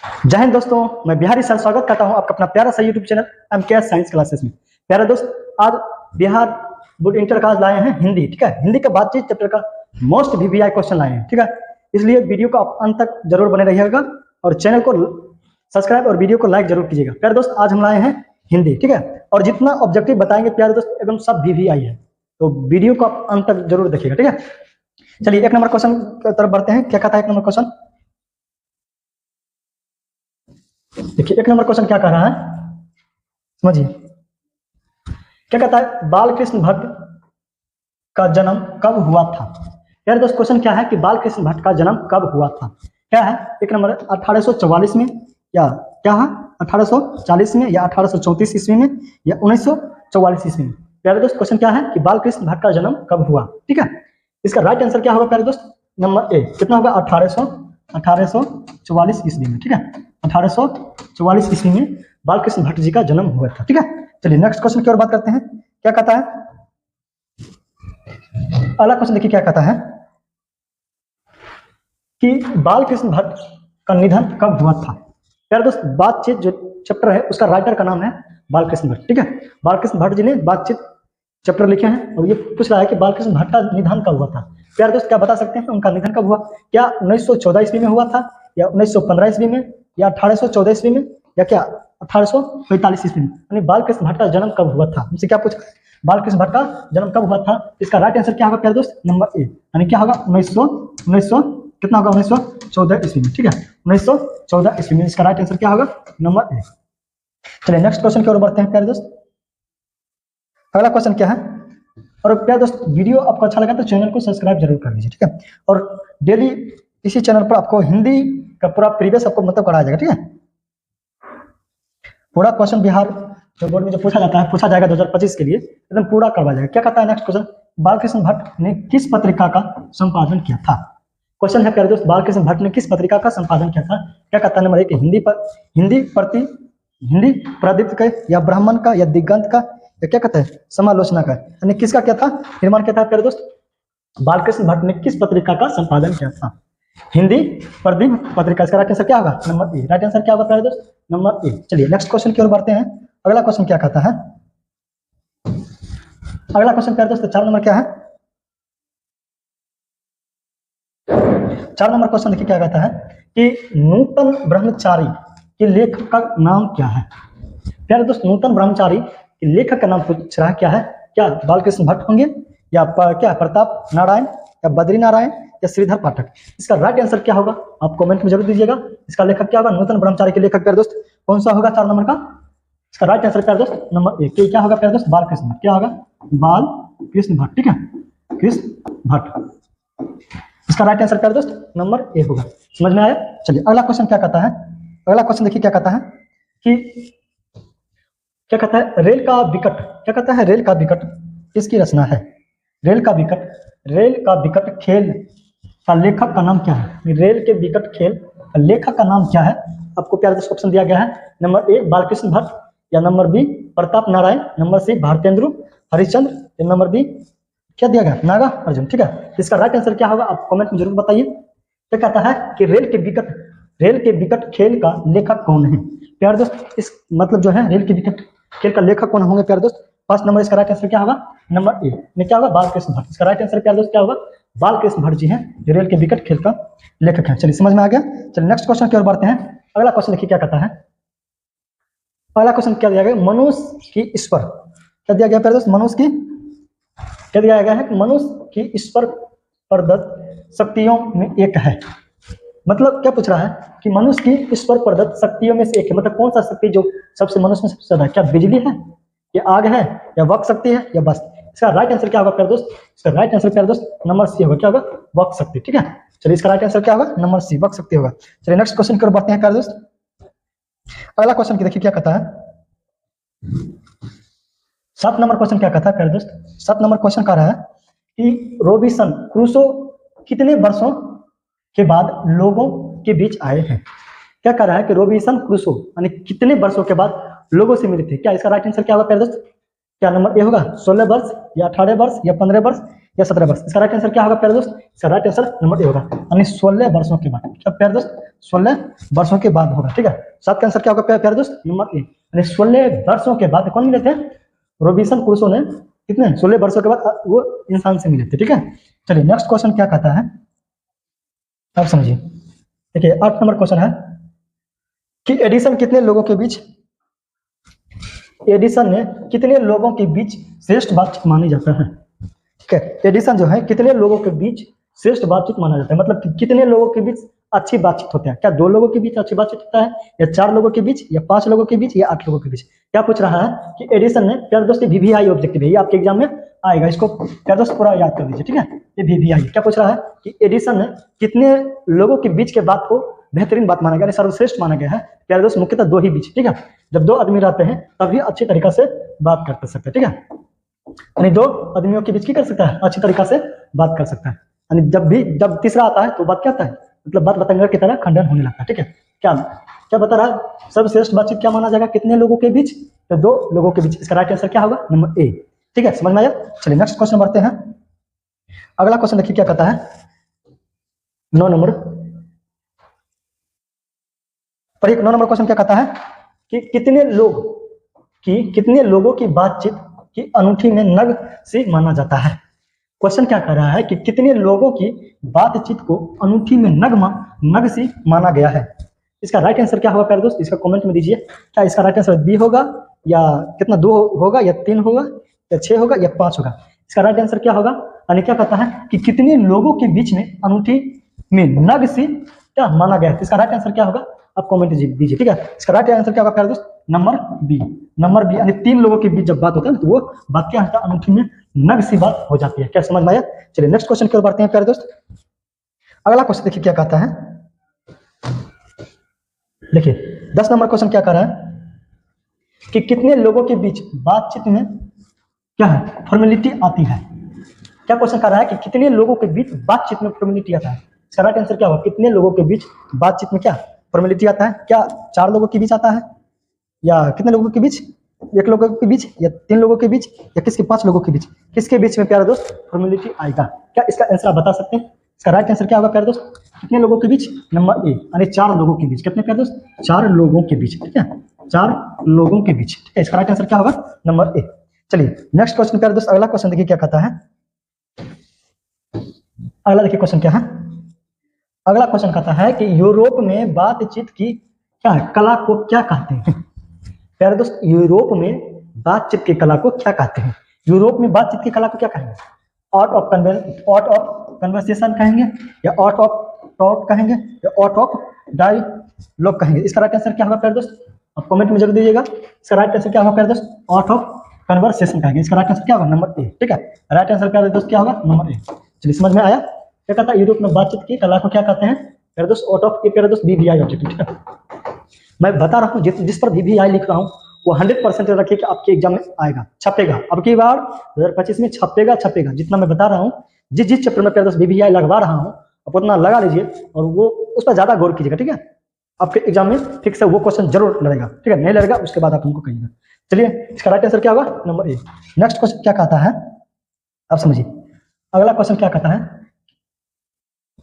जय हिंद दोस्तों, मैं बिहारी सर स्वागत करता हूं आपका अपना प्यारा सा YouTube channel MKS science classes में। प्यारे दोस्त, आज बिहार बोर्ड इंटर का आज लाए हैं हिंदी। ठीक है, हिंदी का बातचीत चैप्टर का मोस्ट VVI क्वेश्चन लाए हैं। ठीक है, इसलिए वीडियो को आप अंत तक जरूर बने रहिएगा और चैनल को सब्सक्राइब और वीडियो को लाइक जरूर कीजिएगा। प्यारे दोस्त, आज हम लाए हैं हिंदी। ठीक है, और जितना ऑब्जेक्टिव बताएंगे प्यारे दोस्त एकदम सब VVI है, तो वीडियो को आप अंत तक जरूर देखिएगा। ठीक है, चलिए एक नंबर क्वेश्चन की तरफ बढ़ते हैं। क्या कहता है एक नंबर क्वेश्चन? देखिए एक नंबर क्वेश्चन क्या कह रहा है, समझिए। क्या कहता है, बालकृष्ण भट्ट का जन्म कब हुआ था? यार दोस्त, क्वेश्चन क्या है कि बालकृष्ण भट्ट का जन्म कब हुआ था? क्या है? एक नंबर 1844 में, या क्या है 1840 में, या 1834 ईस्वी में, या 1944 ईस्वी में। प्यारे दोस्त, क्वेश्चन क्या है कि बालकृष्ण भट्ट का जन्म कब हुआ? ठीक है, इसका राइट आंसर क्या होगा प्यारे दोस्त? Number A. कितना होगा? 1844 ईस्वी में। ठीक है, 1844 ईस्वी में बालकृष्ण भट्ट जी का जन्म हुआ था। ठीक है, चलिए नेक्स्ट क्वेश्चन की ओर बात करते हैं। क्या कहता है अगला क्वेश्चन? देखिए क्या कहता है कि बालकृष्ण भट्ट का निधन कब हुआ था? प्यारे दोस्त, बातचीत जो चैप्टर है उसका राइटर का नाम है बालकृष्ण भट्ट। ठीक है, बालकृष्ण भट्ट जी ने बातचीत चैप्टर लिखे हैं और ये पूछ रहा है कि बालकृष्ण भट्ट का निधन कब हुआ था। प्यारे दोस्त, क्या बता सकते हैं उनका निधन कब हुआ? क्या 1914 ईस्वी में हुआ था, या 1915 ईस्वी में, या 1814 ईस्वी में, या क्या 1845 ईस्वी में? यानी बालकृष्ण भट्ट का जन्म कब हुआ था, हमसे क्या पूछा? बालकृष्ण भट्ट का जन्म कब हुआ था? इसका राइट आंसर क्या होगा प्यारे दोस्त? नंबर ए, यानी क्या होगा 1900 कितना होगा? 1914 ईस्वी में। ठीक है, 1914 ईस्वी में इसका राइट आंसर क्या होगा? Number A. चलिए नेक्स्ट क्वेश्चन की ओर बढ़ते हैं प्यारे दोस्त। अगला क्वेश्चन क्या है? और प्यारे दोस्त, वीडियो आपको अच्छा लगा तो चैनल को सब्सक्राइब जरूर कर लीजिए। ठीक है, और डेली इसी चैनल पर आपको हिंदी का पूरा प्रीवियस आपको मतलब कराया जाएगा। ठीक है, पूरा क्वेश्चन बिहार जो बोर्ड में जो पूछा जाता है, पूछा जाएगा 2025 के लिए, एकदम पूरा करवाया जाएगा। क्या कहता है नेक्स्ट क्वेश्चन? बालकृष्ण भट्ट ने किस पत्रिका का संपादन किया था? क्वेश्चन है प्यारे दोस्त, बालकृष्ण भट्ट ने किस पत्रिका का संपादन किया था? क्या कहता है? नंबर 1 हिंदी प्रदीप्त का, या ब्राह्मण का, या दिगंत का, या क्या कहता है समालोचना का, यानी किसका क्या था निर्माण किया था प्यारे दोस्त? बालकृष्ण भट्ट ने किस पत्रिका का संपादन किया था? हिंदी प्रदीप पत्रिका। इसका राइट आंसर क्या होगा? Number A. राइट आंसर क्या होगा प्यारे दोस्त? Number A. चलिए नेक्स्ट क्वेश्चन की ओर बढ़ते हैं। अगला क्वेश्चन क्या कहता है? अगला क्वेश्चन प्यारे दोस्त 4 नंबर क्या है? 4 नंबर क्वेश्चन देखिए क्या कहता है कि नूतन ब्रह्मचारी के लेखक का नाम क्या है? प्यारे दोस्त, नूतन ब्रह्मचारी लेखक का नाम पूछ रहा है। क्या है? क्या बालकृष्ण भट्ट होंगे, या क्या प्रताप नारायण, या बद्री नारायण, या श्रीधर पाठक? इसका राइट आंसर क्या होगा आप कमेंट में जरूर दीजिएगा। इसका लेखक क्या होगा? नूतन ब्रह्मचारी के लेखक प्यारे दोस्त कौन सा होगा 4 नंबर का? इसका राइट आंसर प्यारे दोस्त नंबर 1 क्या होगा प्यारे दोस्त? बालकृष्ण भट्ट। क्या होगा? बालकृष्ण भट्ट। ठीक है, कृष्ण भट्ट। इसका राइट आंसर प्यारे दोस्त नंबर 1 होगा। समझ में आया? चलिए अगला क्वेश्चन क्या कहता है? अगला क्वेश्चन देखिए क्या कहता है कि क्या कहता है रेल का विकट। क्या कहता है रेल का विकट किसकी रचना है? रेल का विकट खेल का लेखक का नाम क्या है? रेल के विकट खेल का लेखक का नाम क्या है? आपको प्यारे दोस्त ऑप्शन दिया गया है। नंबर 1 बालकृष्ण भट्ट, या number B Pratap Narayan, number C Bharatendu Harishchandra, या नंबर डी क्या दिया गया? नागा अर्जुन। ठीक है, इसका राइट आंसर क्या होगा आप कमेंट में जरूर बताइए। क्या कहता है कि रेल के विकट खेल का लेखक कौन है? प्यारे दोस्त, इस मतलब जो है रेल के विकट खेल का लेखक कौन होंगे प्यारे दोस्त? फर्स्ट नंबर इसका राइट आंसर क्या होगा? नंबर ए में क्या होगा? बालकृष्ण भट्ट। इसका राइट आंसर प्यारे दोस्त क्या होगा? बालकृष्ण भट्ट जी हैं जो रेल के विकट खेल का लेखक है। चलिए समझ में आ गया। चलिए नेक्स्ट क्वेश्चन की ओर बढ़ते हैं। अगला क्वेश्चन देखिए क्या कहता है? अगला क्वेश्चन क्या दिया गया? मनुष्य की ईश्वर। क्या दिया गया प्यारे दोस्त? मनुष्य की क्या दिया गया है कि मनुष्य की ईश्वर प्रदत्त शक्तियों में एक है। मतलब क्या पूछ रहा है कि मनुष्य की ईश्वर प्रदत्त शक्तियों में से एक है। मतलब कौन सा शक्ति जो सबसे मनुष्य में सबसे ज्यादा है? क्या बिजली है, या आग है, या वक शक्ति है, या बस? इसका राइट आंसर क्या होगा प्यारे दोस्त? इसका राइट आंसर प्यारे दोस्त नंबर सी होगा। क्या होगा? वक शक्ति। ठीक है, चलिए इसका राइट आंसर क्या होगा? नंबर सी वक शक्ति होगा। चलिए नेक्स्ट क्वेश्चन की ओर बढ़ते हैं प्यारे दोस्त। अगला क्वेश्चन की देखिए क्या कहता है? 7 नंबर क्वेश्चन क्या कहता है प्यारे दोस्त? 7 नंबर क्वेश्चन कह रहा है कि रोबिन्सन क्रूसो कितने वर्षों के बाद लोगों के बीच आए हैं? क्या कह रहा है कि रोबिन्सन क्रूसो यानी कितने वर्षों के बाद लोगों से मिले थे? क्या इसका राइट आंसर क्या होगा प्यारे दोस्त? क्या नंबर ए होगा 16 वर्ष, या 18 वर्ष, या 15 वर्ष, या 17 वर्ष? इसका राइट आंसर क्या होगा प्यारे दोस्त? इसका राइट आंसर नंबर ए होगा, यानी 16 वर्षों के बाद। क्या प्यारे दोस्त? 16 वर्षों के बाद होगा, ठीक है। 7 का आंसर क्या होगा प्यारे दोस्त? नंबर ए, यानी 16 वर्षों के बाद कौन मिले थे? रोबिन्सन क्रूसो ने कितने 16 वर्षों के बाद वो इंसान से मिले थे, ठीक है। चलिए नेक्स्ट क्वेश्चन क्या कहता है, आप समझिए। देखिए 8 नंबर क्वेश्चन है कि एडिसन कितने लोगों के बीच, एडिसन ने कितने लोगों के बीच श्रेष्ठ बातचीत मानी जाता है? ठीक है, एडिसन जो है कितने लोगों के बीच श्रेष्ठ बातचीत माना जाता है, मतलब कि कितने लोगों के बीच अच्छी बातचीत होता है? क्या 2 लोगों के बीच अच्छी बातचीत होता है, या 4 लोगों के बीच, या 5 लोगों के बीच, या 8 लोगों के बीच? क्या पूछ रहा है कि एडिसन ने, प्यारे दोस्त VVI ऑब्जेक्टिव है, ये आपके एग्जाम में आएगा, इसको प्यारे दोस्त पूरा याद कर लीजिए, ठीक है। ये VVI क्या पूछ रहा है कि एडिसन ने कितने लोगों के बीच के बात को बेहतरीन बात माना गया, सर्वश्रेष्ठ माना गया है? प्यारे दोस्त मुख्यतः 2 ही बीच, ठीक है। जब 2 आदमी रहते हैं तभी अच्छी तरीका से बात कर सकते हैं, ठीक है। यानी 2 आदमियों के बीच की कर सकता है, अच्छी तरीका से बात कर सकता है। यानी जब तीसरा आता है तो बात क्या होता है, मतलब बात बतंगड़ की तरह खंडन होने लगता है, ठीक है। क्या क्या बता रहा है? सर्वश्रेष्ठ बातचीत क्या माना जाएगा? कितने लोगों के बीच? तो 2 लोगों के बीच। इसका राइट आंसर क्या होगा? नंबर ए, ठीक है। समझ में आया? चलिए नेक्स्ट क्वेश्चन बढ़ते हैं। अगला क्वेश्चन देखिए क्या कहता है, 9 नंबर। पर 9 नंबर क्वेश्चन क्या कहता है कि कितने लोगों की बातचीत की अनूठी में नग से माना जाता है? क्वेश्चन क्या कर रहा है कि कितने लोगों की बातचीत को अनूठी में नग से माना गया है? इसका राइट आंसर क्या होगा प्यारे दोस्त? इसका कमेंट में दीजिए। क्या इसका राइट आंसर बी होगा, या कितना 2 होगा, या 3 होगा, या 6 होगा, या 5 होगा? इसका राइट आंसर क्या होगा? यानी क्या कहता है कि कितने लोगों के बीच में अनूठी में नग से क्या माना गया है? इसका राइट आंसर क्या होगा? आप कमेंट दीजिए, ठीक है। इसका राइट आंसर क्या होगा प्यारे दोस्त? नंबर बी, यानी 3 लोगों के बीच जब बात होता है तो वो बात क्या होता है? अनूठी में नग सी बात हो जाती है। क्या समझ में आया? चलिए नेक्स्ट क्वेश्चन की ओर बढ़ते हैं प्यारे दोस्त। अगला क्वेश्चन देखिए क्या कहता है। देखिए 10 नंबर क्वेश्चन क्या कर रहा है कि कितने लोगों के बीच बातचीत में क्या है? फॉर्मेलिटी आती है। क्या क्वेश्चन कर रहा है कि कितने लोगों के बीच बातचीत में फॉर्मेलिटी आता है? इसका राइट आंसर क्या होगा? कितने लोगों के बीच बातचीत में क्या फॉर्मेलिटी आता है? क्या 4 लोगों के बीच आता है, या कितने लोगों के बीच? 1 लोगों के बीच, या 3 लोगों के बीच, या किसके 5 लोगों के बीच? किसके बीच में प्यारे दोस्त फॉर्मेलिटी आएगा? क्या इसका आंसर आप बता सकते हैं? इसका राइट आंसर क्या होगा प्यारे दोस्त? कितने लोगों के बीच? नंबर ए, यानी 4 लोगों के बीच। कितने प्यारे दोस्त? 4 लोगों के बीच, ठीक है। 4 लोगों के बीच, ठीक है। इसका राइट आंसर क्या होगा? Number A. चलिए नेक्स्ट क्वेश्चन प्यारे दोस्त। अगला क्वेश्चन देखिए क्या कहता है। अगला देखिए क्वेश्चन क्या है। अगला क्वेश्चन कहता है कि यूरोप में बातचीत की क्या है कला को क्या कहते हैं? प्यारे दोस्त यूरोप में बातचीत की कला को क्या कहते हैं? यूरोप में बातचीत की कला को क्या कहेंगे? आर्ट ऑफ कन्वर्सेशन कहेंगे, या आर्ट ऑफ टॉक कहेंगे, या आर्ट ऑफ डायलॉग कहेंगे? इसका राइट आंसर क्या होगा प्यारे दोस्त? आप कमेंट में जरूर दीजिएगा। इसका राइट आंसर क्या होगा प्यारे दोस्त? आर्ट ऑफ कन्वर्सेशन कहेंगे। इसका राइट आंसर क्या होगा? नंबर ए, ठीक है। राइट आंसर प्यारे दोस्त क्या होगा? Number A. चलिए समझ में आया? क्या कहता है यूरोप में बातचीत की कला को क्या कहते हैं प्यारे दोस्त? आर्ट ऑफ, ये प्यारे दोस्त VVI ऑब्जेक्टिव, ठीक है। मैं बता रहा हूँ जिस पर VVI लिख रहा हूँ वो 100% रखिए कि आपके एग्जाम में आएगा, छपेगा। अब की बार 2025 में छपेगा। जितना मैं बता रहा हूँ, जिस चैप्टर में प्यारे दोस्त VVI लगवा रहा हूँ आप उतना लगा लीजिए, और वो उस पर ज्यादा गौर कीजिएगा, ठीक है। आपके एग्जाम में ठीक से वो क्वेश्चन जरूर लड़ेगा, ठीक है। नहीं लड़ेगा उसके बाद आप हमको कहिएगा। चलिए इसका राइट आंसर क्या होगा? Number A. नेक्स्ट क्वेश्चन क्या कहता है आप समझिए। अगला क्वेश्चन क्या कहता है?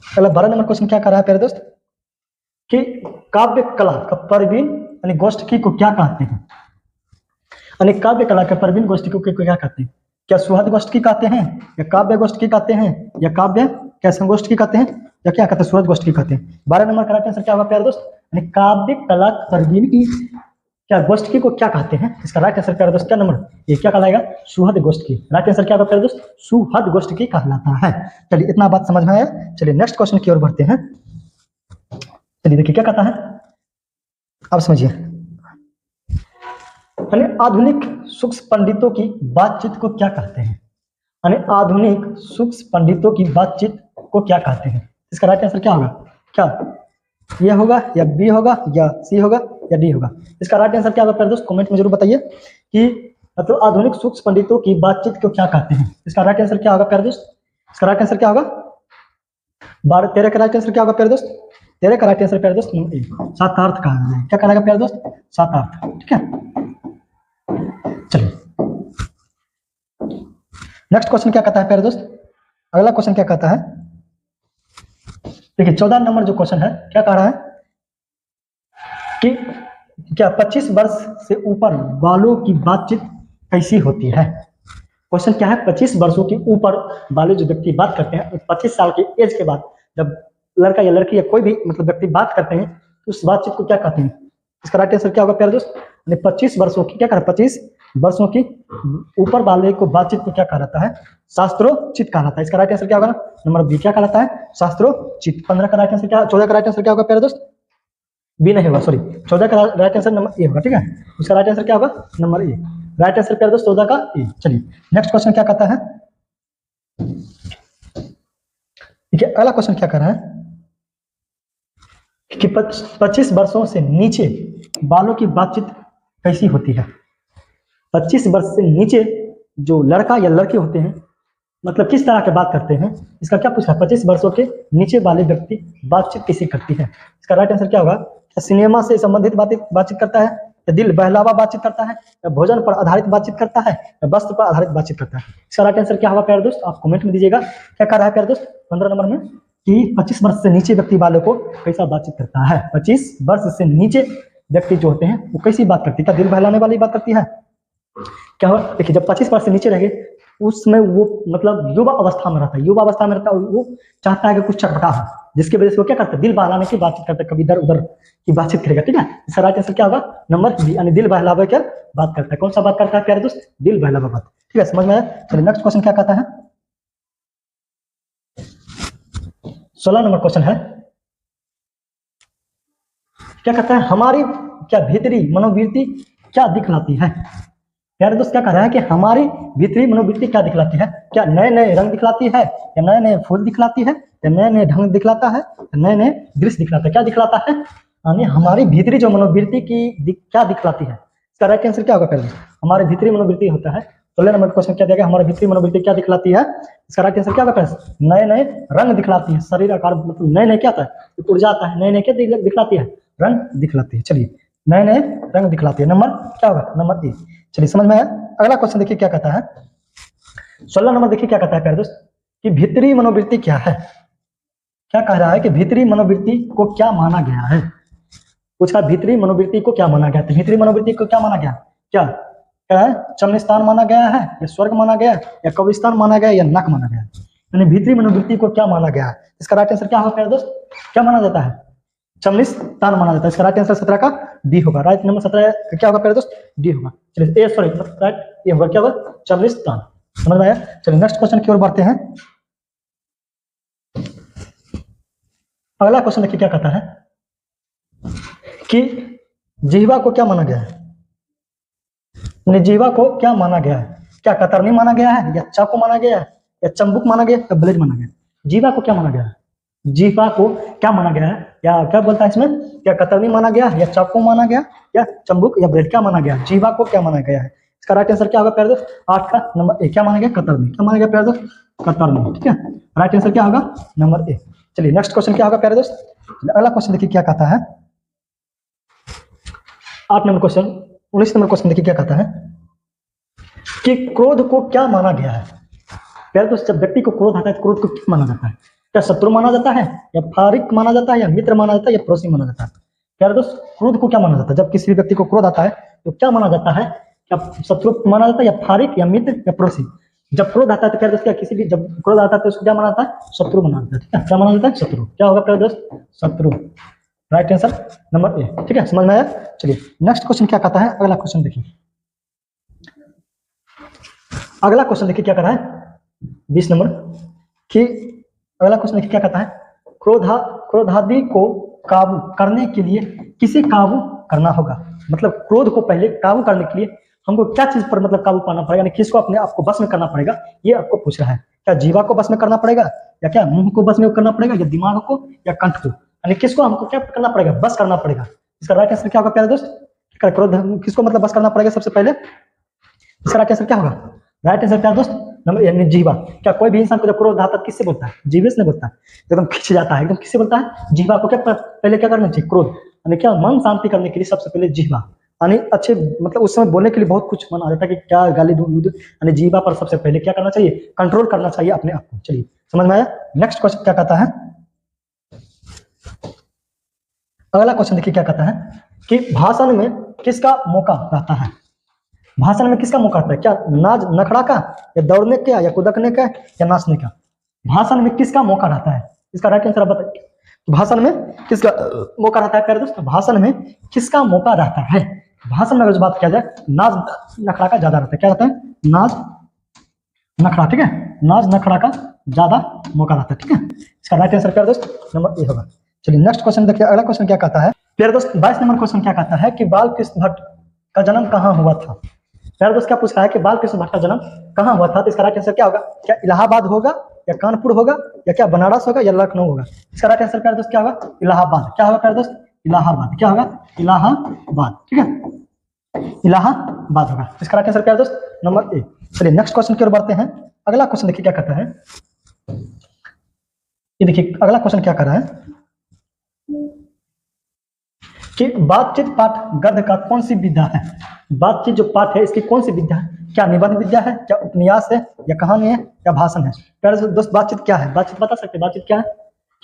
अगला 12 नंबर क्वेश्चन क्या कर रहा है प्यारे दोस्त कि काव्य कला का प्रवीण यानी गोष्ठी को क्या कहते हैं? यानी काव्य कला के प्रवीण गोष्ठी को क्या कहते हैं? क्या सुहद गोष्ठी कहते हैं, या काव्य गोष्ठी कहते हैं, या काव्य क्या संगोष्ठी कहते हैं, या क्या कहते हैं? सुहद गोष्ठी कहते हैं। 12 नंबर का राइट आंसर क्या होगा प्यारे दोस्त? यानी काव्य कला प्रवीण की क्या गोष्ठी को क्या कहते हैं? इसका राइट आंसर प्यारे दोस्त क्या नंबर? ये क्या कहलाएगा? सुहद गोष्ठी। राइट आंसर क्या होगा प्यारे दोस्त? सुहद गोष्ठी कहलाता है। चलिए इतना बात समझ में आया। चलिए नेक्स्ट क्वेश्चन की ओर बढ़ते हैं। चलिए देखिए क्या कहता है, आप समझिए। आधुनिक सूक्ष्म पंडितों की बातचीत को क्या कहते हैं? आधुनिक सूक्ष्म पंडितों की बातचीत को क्या कहते हैं? इसका राइट आंसर क्या होगा? क्या ये होगा, या बी होगा, या सी होगा, या डी होगा? इसका राइट आंसर क्या होगा प्यारे दोस्त? कमेंट में जरूर बताइए कि मतलब आधुनिक सूक्ष्म पंडितों की बातचीत को क्या कहते हैं। इसका राइट आंसर क्या होगा प्यारे दोस्त? इसका राइट आंसर क्या होगा? 13 का राइट आंसर क्या होगा प्यारे दोस्त? 13 का राइट आंसर प्यारे दोस्त सातार्थ कहा जाए। क्या कहलाएगा प्यारे दोस्त? सातार्थ, ठीक है। चलिए नेक्स्ट क्वेश्चन क्या कहता है प्यारे दोस्त? अगला क्वेश्चन क्या कहता है, देखिए 14 नंबर जो क्वेश्चन है क्या कह रहा है कि क्या 25 वर्ष से ऊपर वालों की बातचीत कैसी होती है। क्वेश्चन क्या है, 25 वर्षों के ऊपर वाले जो व्यक्ति बात करते हैं, 25 साल की एज के बाद जब लड़का या लड़की या कोई भी मतलब व्यक्ति बात करते हैं तो उस बातचीत को क्या कहते हैं। इसका राइट आंसर क्या होगा प्यारे दोस्त, 25 वर्षों की क्या कह रहा है, 25 वर्षों की ऊपर वाले को बातचीत को क्या कहलाता है, शास्त्रोचित कहलाता है। इसका राइट आंसर क्या होगा, नंबर बी क्या कहलाता है, शास्त्रोचित। 15 का राइट आंसर क्या, 14 का राइट आंसर क्या होगा प्यारे दोस्त, बी नहीं होगा, सॉरी 14 का राइट आंसर नंबर ए होगा, ठीक है। उसका राइट आंसर क्या होगा, नंबर ए। राइट आंसर प्यारे दोस्त 14 का ए। चलिए नेक्स्ट क्वेश्चन क्या कहता है, देखिए अगला क्वेश्चन क्या कर रहा है कि 25 वर्षों से नीचे वालों की बातचीत कैसी होती है। 25 वर्ष से नीचे जो लड़का या लड़के होते हैं मतलब किस तरह के बात करते हैं, इसका क्या पूछा है, 25 वर्षों के नीचे वाले व्यक्ति बातचीत कैसे करती है। इसका राइट आंसर क्या होगा, क्या सिनेमा से संबंधित बातचीत करता है, या दिल बहलावा बातचीत करता है, या भोजन पर आधारित बातचीत करता है, या वस्त्र पर आधारित बातचीत करता है। इसका राइट आंसर क्या होगा प्यारे दोस्त, आप कमेंट में दीजिएगा। क्या कर रहा है प्यारे दोस्त 15 नंबर में कि 25 वर्ष से नीचे व्यक्ति वालों को कैसा बातचीत करता है। 25 वर्ष से नीचे व्यक्ति जो होते हैं वो कैसी बात करती है, क्या दिल बहलाने वाली बात करती है। क्या हो, देखिए जब 25 वर्ष से नीचे रहेंगे उसमें वो मतलब युवा अवस्था में रहता है, युवा अवस्था में रहता है, वो चाहता है कि कुछ चटपटा हो, जिसकी वजह से वो क्या करता है, दिल बहलाने की बातचीत करता है, कभी इधर उधर की बातचीत करेगा, ठीक है। इसका राइट आंसर क्या होगा, नंबर बी, यानी दिल बहलावे क्या बात करता है। कौन सा बात करता है प्यारे दोस्त, दिल बहलावा बात, ठीक है, समझ में आया। चलिए नेक्स्ट क्वेश्चन क्या कहता है, 16 नंबर क्वेश्चन है, क्या कहता है, हमारी क्या भीतरी मनोवृत्ति क्या दिखलाती है। प्यारे दोस्त क्या कह रहा है कि हमारी भीतरी मनोवृत्ति क्या दिखलाती है, क्या नए नए रंग दिखलाती है, या नए नए फूल दिखलाती है, या नए नए ढंग दिखलाता है, या नए नए दृश्य दिखलाता है, क्या दिखलाता है, यानी हमारी भीतरी जो मनोवृत्ति की क्या दिखलाती है। इसका राइट आंसर क्या होगा प्यारे, हमारी भीतरी मनोवृत्ति होता है। 16 नंबर क्वेश्चन क्या देगा, हमारी भीतरी मनोवृत्ति क्या दिखलाती है। इसका राइट आंसर क्या होगा प्यारे, नए नए रंग दिखलाती है, शरीर आकार मतलब नए नए क्या आता है, ऊर्जा आता है, नए नए क्या दिखलाती है, रंग दिखलाती है। चलिए नए नए रंग दिखलाती है, नंबर क्या होगा, नंबर ए। चलिए समझ में आया। अगला क्वेश्चन देखिए क्या कहता है, 16 नंबर देखिए क्या कहता है प्यारे दोस्त कि भीतरी मनोवृत्ति क्या है। क्या कह रहा है कि भीतरी मनोवृत्ति को क्या माना गया है, पूछा भीतरी मनोवृत्ति को क्या माना गया, तो भीतरी मनोवृत्ति को क्या माना गया, क्या है, चमनिस्तान माना गया है, या स्वर्ग माना गया, या कब्रिस्तान माना गया, या नक माना गया, यानी भीतरी मनोवृत्ति को क्या माना गया है। इसका राइट आंसर क्या होगा प्यारे दोस्त, क्या माना जाता है, चमनिस्तान माना जाता है। इसका राइट आंसर 17 का डी होगा, राइट नंबर 17 क्या होगा प्यारे दोस्त, डी होगा। चलिए ए सॉरी राइट ये होगा क्या होगा, चमनिस्तान। समझ में आया। चलिए नेक्स्ट क्वेश्चन की ओर बढ़ते हैं। अगला क्वेश्चन देखिए क्या कहता है कि जिह्वा को क्या माना गया है, जिह्वा को क्या माना गया है, क्या कतरनी माना गया है, या चाकू माना गया है, या चंबुक माना गया, या ब्लेड माना गया। जिह्वा को क्या माना गया है, जिह्वा को क्या माना गया है, या क्या बोलता है इसमें, क्या कतरनी माना गया, या चाकू माना गया, या चंबुक, या ब्लेड, क्या माना गया, जिह्वा को क्या माना गया है। इसका राइट आंसर क्या होगा प्यारे दोस्त, 8 का नंबर ए, क्या माना गया, कतरनी, क्या माना गया प्यारे दोस्त, कतरनी, ठीक है। राइट आंसर क्या होगा, नंबर ए। चलिए नेक्स्ट क्वेश्चन क्या होगा प्यारे दोस्त, अगला क्वेश्चन देखिए क्या कहता है, 8 नंबर क्वेश्चन, 19 नंबर क्वेश्चन देखिए क्या कहता है कि क्रोध को क्या माना गया है। प्यारे दोस्त जब व्यक्ति को क्रोध आता है तो क्रोध को क्या माना जाता है, क्या शत्रु माना जाता है, या फारिक माना जाता है, या मित्र माना जाता है, या पड़ोसी माना जाता है। प्यारे दोस्त क्रोध को क्या माना जाता है, जब किसी भी व्यक्ति को क्रोध आता है तो क्या माना जाता है, क्या शत्रु माना जाता है, या फारिक, या मित्र, या पड़ोसी। जब क्रोध आता है तो प्यारे दोस्त क्या किसी भी जब क्रोध आता है तो उसको क्या माना जाता है, शत्रु माना जाता है, ठीक है, क्या माना जाता है, शत्रु। क्या होगा प्यारे दोस्त, शत्रु। राइट आंसर नंबर ए, ठीक है, समझ में आया। चलिए नेक्स्ट क्वेश्चन क्या कहता है, अगला क्वेश्चन देखिए, अगला क्वेश्चन देखिए क्या कहता है 20 नंबर कि अगला क्वेश्चन देखिए क्या कहता है, क्रोधादि को काबू करने के लिए किसे काबू करना होगा। मतलब क्रोध को पहले काबू करने के लिए हमको क्या चीज पर मतलब काबू पाना पड़ेगा, यानी किसको अपने आप को बस में करना पड़ेगा, ये आपको पूछ रहा है। क्या जीवा को बस में करना पड़ेगा, या क्या मुंह को बस में करना पड़ेगा, या दिमाग को, या कंठ को, यानी किसको हमको क्या करना पड़ेगा, बस करना पड़ेगा। इसका राइट आंसर क्या होगा प्यारे दोस्त, क्रोध किसको मतलब बस करना पड़ेगा सबसे पहले। इसका राइट आंसर क्या होगा, राइट आंसर प्यारे दोस्त नंबर यानी जीवा। क्या कोई भी इंसान को जब क्रोध आता है किससे बोलता है, जीवे से नहीं बोलता है, एकदम खिंच जाता है, एकदम किससे बोलता है, जीवा को। क्या पहले क्या करना चाहिए, क्रोध, यानी क्या मन शांति करने के लिए सबसे पहले जीवा यानी अच्छे मतलब उस समय बोलने के लिए बहुत कुछ मन आ जाता है कि क्या गाली दूं यानी जीवा पर सबसे पहले क्या करना चाहिए, कंट्रोल करना चाहिए अपने आप को। चलिए समझ में आया। नेक्स्ट क्वेश्चन क्या कहता है, अगला क्वेश्चन देखिए क्या कहता है कि भाषण में किसका मौका रहता है। भाषण में किसका मौका रहता है, क्या नाच नखड़ा का, या दौड़ने का, या कूदकने का, या नाचने का। भाषण में किसका मौका रहता है, इसका राइट आंसर बताइए। भाषण में किसका मौका रहता है प्यारे दोस्तों, भाषण में किसका मौका रहता है। भाषण में अगर जो बात किया जाए नाच नखड़ा का ज्यादा रहता है, क्या रहता है, नाच नखड़ा, ठीक है, नाच नखड़ा का ज्यादा मौका रहता है, ठीक है। इसका राइट आंसर प्यारे दोस्त नंबर ए होगा। चलिए नेक्स्ट क्वेश्चन देखिए, अगला क्वेश्चन क्या कहता है प्यारे दोस्त, 22 नंबर क्वेश्चन क्या कहता है कि बाल कृष्ण भट्ट का जन्म कहाँ हुआ था। प्यारे दोस्त क्या पूछा है कि बाल कृष्ण भट्ट का जन्म कहाँ हुआ था, तो इसका राइट आंसर क्या होगा, क्या इलाहाबाद होगा, या कानपुर होगा, या क्या बनारस होगा, या लखनऊ होगा। इसका राइट आंसर प्यारे दोस्त क्या होगा, इलाहाबाद। क्या होगा प्यारे दोस्त, इलाहाबाद। क्या होगा, इलाहाबाद, ठीक है, इलाहाबाद होगा। इसका राइट आंसर प्यारे दोस्त नंबर ए। चलिए नेक्स्ट क्वेश्चन की ओर बढ़ते हैं। अगला क्वेश्चन देखिए क्या कहता है, ये देखिए अगला क्वेश्चन क्या कर रहा है कि बातचीत पाठ गद्य का कौन सी विद्या है। बातचीत जो पाठ है इसकी कौन सी विद्या है, क्या निबंध विद्या है, क्या उपन्यास है, या कहानी है, या भाषण है। प्यारे दोस्त बातचीत क्या है, बातचीत बता सकते हैं बातचीत क्या है,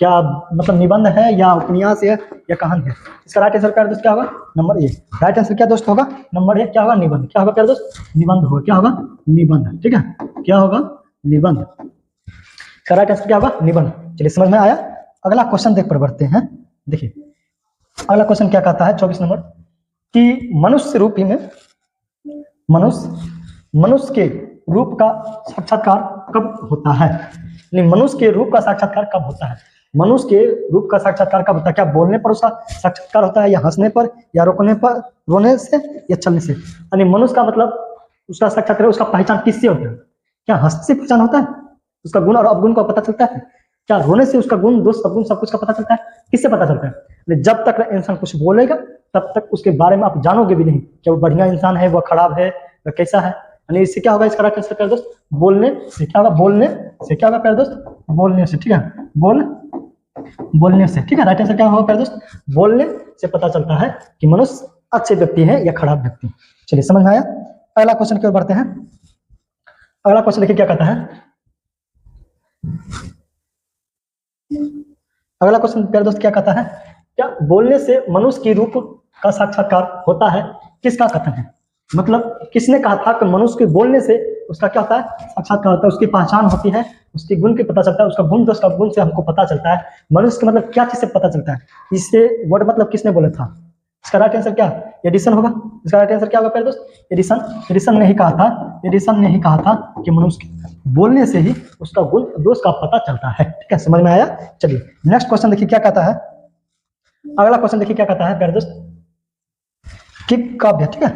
क्या मतलब निबंध है, या उपन्यास है, या कहानी है। इसका राइट आंसर प्यारे दोस्त क्या होगा, नंबर ए। राइट आंसर क्या दोस्त होगा, नंबर ए। क्या होगा, निबंध। क्या होगा प्यारे दोस्त, निबंध होगा। क्या होगा, निबंध, ठीक है, क्या होगा, निबंध। इसका राइट आंसर क्या होगा, निबंध। चलिए समझ में आया। अगला क्वेश्चन देख पर बढ़ते हैं। देखिए अगला क्वेश्चन क्या कहता है 24 नंबर कि मनुष्य रूपी में मनुष्य के रूप का साक्षात्कार कब होता है। नहीं, मनुष्य के रूप का साक्षात्कार कब होता है, मनुष्य के रूप का साक्षात्कार कब होता है, क्या बोलने पर उसका साक्षात्कार होता है, या हंसने पर, या रोकने पर, रोने से, या चलने से। यानी मनुष्य का मतलब उसका साक्षात्कार, उसका पहचान किससे होता है, क्या हंसने से पहचान होता है, उसका गुण और अवगुण का पता चलता है, क्या रोने से उसका गुण दोष अवगुण सब कुछ का पता चलता है, किससे पता चलता है। जब तक इंसान कुछ बोलेगा तब तक उसके बारे में आप जानोगे भी नहीं, क्या वो बढ़िया इंसान है, वह खराब है, वह कैसा है। यानी इससे क्या होगा, इसका राइट आंसर प्यारे दोस्त बोलने से। क्या होगा, बोलने से। क्या होगा प्यारे दोस्त, बोलने से, ठीक है, बोलने से, ठीक है। राइट आंसर क्या होगा प्यारे दोस्त, बोलने से पता चलता है कि मनुष्य अच्छे व्यक्ति है या खराब व्यक्ति। चलिए समझ में आया। अगला क्वेश्चन की ओर बढ़ते हैं। अगला क्वेश्चन देखिए क्या कहता है, अगला क्वेश्चन प्यारे दोस्त क्या कहता है, क्या बोलने से मनुष्य की रूप का साक्षात्कार होता है, किसका कथन है। मतलब किसने कहा था कि मनुष्य के बोलने से उसका क्या होता है, साक्षात्कार होता है, उसकी पहचान होती है, उसके गुण की पता चलता है, उसका गुण दोष का गुण से हमको पता चलता है। मनुष्य के मतलब क्या चीज से पता चलता है, इससे वर्ड मतलब किसने बोला था। इसका राइट आंसर क्या, एडिसन होगा। इसका राइट आंसर क्या होगा प्यारे दोस्त, एडिसन ने ही कहा था, एडिसन ने ही कहा था कि मनुष्य के बोलने से ही उसका गुण दोष का पता चलता है, ठीक है, समझ में आया। चलिए नेक्स्ट क्वेश्चन देखिए क्या कहता है। अगला क्वेश्चन देखिए क्या कहता है प्यारे दोस्त कि काव्य, ठीक है,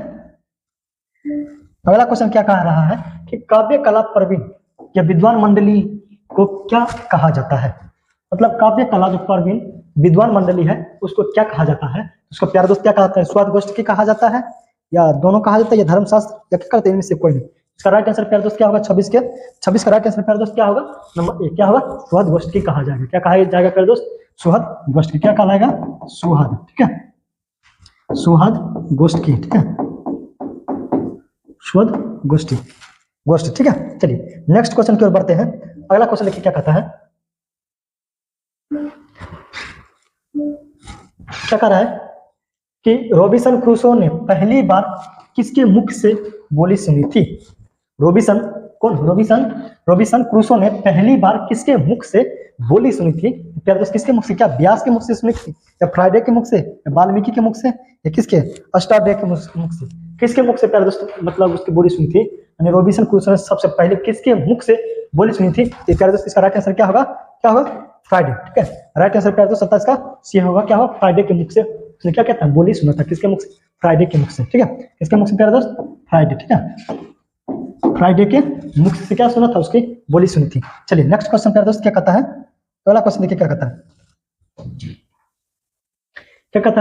अगला क्वेश्चन क्या कह रहा है कि काव्य कला प्रवीण या विद्वान मंडली को क्या कहा जाता है। मतलब काव्य कला जो प्रवीण विद्वान मंडली है उसको क्या कहा जाता है। उसको प्यारे दोस्त क्या कहता है, स्वाद गोष्ठी कहा जाता है, या दोनों कहा जाता है, या धर्मशास्त्र, या क्या करते हैं, इनमें से कोई नहीं। इसका राइट आंसर प्यारे दोस्त क्या होगा, 26 का राइट आंसर प्यारे दोस्त क्या होगा, नंबर ए। क्या होगा, सुहद गोष्ठी कहा जाएगा। क्या कहा जाएगा प्यारे दोस्त, सुहद गोष्ठी। क्या कहलाएगा, सुहद, ठीक है, सुहद गोष्ठी, ठीक है, सुहद गोष्ठी, ठीक है। चलिए नेक्स्ट क्वेश्चन की ओर बढ़ते हैं। अगला क्वेश्चन देखिए क्या कहता है, क्या कह रहा है कि रॉबिन्सन क्रूसो ने पहली बार किसके मुख से बोली सुनी थी। रॉबिन्सन कौन, रॉबिन्सन क्रूसो ने पहली बार किसके मुख से बोली सुनी थी। प्यारे दोस्त किसके मुख से, क्या व्यास के मुख से सुनी थी, या फ्राइडे के मुख से, या वाल्मीकि के मुख से, या किसके, अष्टाडे के मुख से, किसके मुख से प्यारे दोस्त मतलब उसकी बोली सुनी थी। यानी रॉबिन्सन क्रूसो ने सबसे पहले किसके मुख से बोली सुनी थी। प्यारे दोस्त इसका राइट आंसर क्या होगा, फ्राइडे, ठीक है। राइट आंसर प्यारे दोस्त 27 का सी होगा। क्या होगा, फ्राइडे के मुख से उसने क्या कहता है, बोली सुना था, किसके मुख से, फ्राइडे के मुख से, ठीक है, किसके मुख से प्यारे दोस्त, फ्राइडे, ठीक है, फ्राइडे के मुख से क्या सुना था, उसकी बोली सुनी थी। चलिए नेक्स्ट क्वेश्चन प्यारे दोस्त क्या कहता है। अगला क्वेश्चन देखिए क्या कहता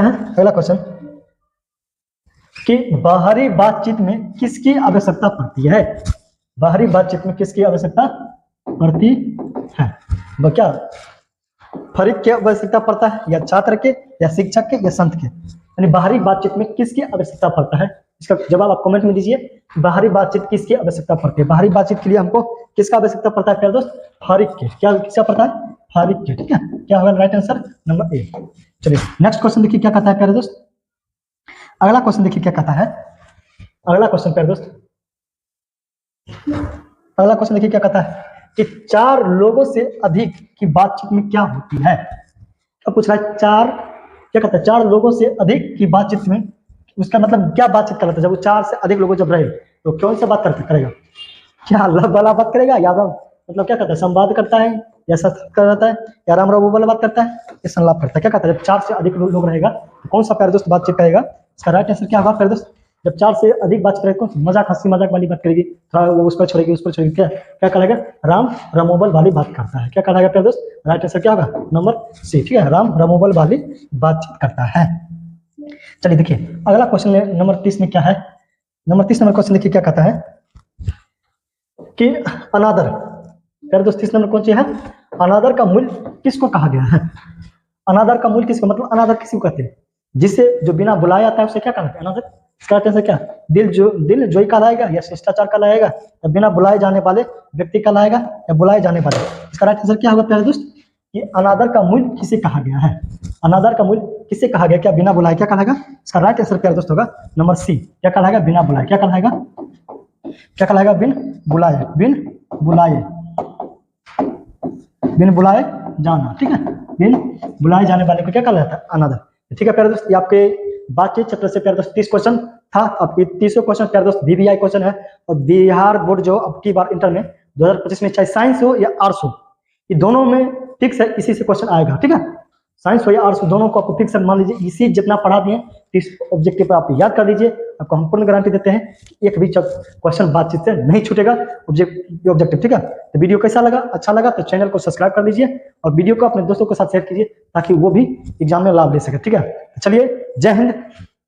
है, अगला क्वेश्चन कि बाहरी बातचीत में किसकी आवश्यकता पड़ती है। बाहरी बातचीत में किसकी आवश्यकता पड़ती है, वो क्या फरीक की आवश्यकता पड़ता है, या छात्र के, या शिक्षक के, या संत के। यानी बाहरी बातचीत में किसकी आवश्यकता पड़ता है? इसका जवाब आप कमेंट में दीजिए। बाहरी बातचीत किसकी आवश्यकता पड़ती है? बाहरी बातचीत के लिए हमको किसका आवश्यकता पड़ता है प्यारे दोस्त? फारिक के। क्या किसका पड़ता है? फारिक के। ठीक है, क्या होगा राइट आंसर? Number A. चलिए नेक्स्ट क्वेश्चन देखिए क्या कहता है प्यारे दोस्त। अगला क्वेश्चन देखिए क्या कहता है। अगला क्वेश्चन प्यारे दोस्त, अगला क्वेश्चन देखिए क्या कहता है कि 4 लोगों से अधिक की बातचीत में क्या होती है? क्या पूछ रहा है? क्या कहता है? 4 लोगों से अधिक की बातचीत में, उसका मतलब क्या बातचीत करता है? जब वो 4 से अधिक लोगों जब रहे तो कौन सा बात करेगा? क्या लव वाला बात करेगा या मतलब क्या कहता है? संवाद करता है या सत्संग करता है या राम राम वाला बात करता है या संलाप करता है? क्या कहता है? जब 4 से अधिक लोग रहेगा तो कौन सा प्यारे दोस्त बातचीत करेगा? इसका राइट आंसर क्या होगा प्यारे दोस्त? जब 4 से अधिक बात करेगा कौन सी? मजाक, हंसी मजाक वाली बात करेगी, थोड़ा वो उस पर छोड़ेगी, उस पर छोड़ेगी, क्या करेगा? राम रमोबल वाली बात करता है। क्या करेगा प्यारे दोस्त? राइट आंसर क्या होगा? Number C. ठीक है, राम रमोबल वाली बातचीत करता है। चलिए देखिए अगला क्वेश्चन नंबर 30 में क्या है। नंबर 30 नंबर क्वेश्चन देखिए क्या कहता है कि अनादर। प्यारे दोस्त 30 नंबर कौन सी है? अनादर का मूल किसको कहा गया है? अनादर का मूल किसको, मतलब अनादर किसको कहते हैं? जिसे जो बिना बुलाए आता है उसे क्या कहते हैं? अनादर। इसका आंसर क्या? दिल जोई कहलाएगा या शिष्टाचार कहलाएगा या बिना बुलाए जाने वाले व्यक्ति कहलाएगा या बुलाए जाने वाले? इसका राइट आंसर क्या होगा प्यारे दोस्त? कि अनादर का मूल किसे कहा गया है? अनादर का मूल किसे कहा गया? क्या बिना बुलाए क्या कहलाएगा? इसका राइट आंसर प्यारे दोस्त होगा नंबर सी। क्या कहलाएगा? बिना बुलाए। क्या कहलाएगा? क्या कहलाएगा? बिन बुलाए। बिन बुलाए, बिन बुलाए जाना। ठीक है, बिन बुलाए जाने वाले को क्या कहलाता है? अनादर। ठीक है प्यारे दोस्त, ये आपके बातचीत चैप्टर से प्यारे दोस्त 30 क्वेश्चन था। आपके 30 क्वेश्चन प्यारे दोस्त VVI क्वेश्चन है। और बिहार बोर्ड जो अब की बार इंटर में 2025 में, चाहे साइंस हो या आर्ट्स हो, ये दोनों में फिक्स है इसी से क्वेश्चन आएगा। ठीक है, साइंस हो या आर्ट्स हो, दोनों को आपको फिक्स मान लीजिए इसी जितना पढ़ा दिए 30 ऑब्जेक्टिव पर आप याद कर लीजिए। आपको हम पूर्ण गारंटी देते हैं कि एक भी क्वेश्चन बातचीत से नहीं छूटेगा ऑब्जेक्टिव। ठीक है, तो वीडियो कैसा लगा? अच्छा लगा तो चैनल को सब्सक्राइब कर लीजिए और वीडियो को अपने दोस्तों के साथ शेयर कीजिए ताकि वो भी एग्जाम में लाभ ले सके। ठीक है, चलिए जय हिंद।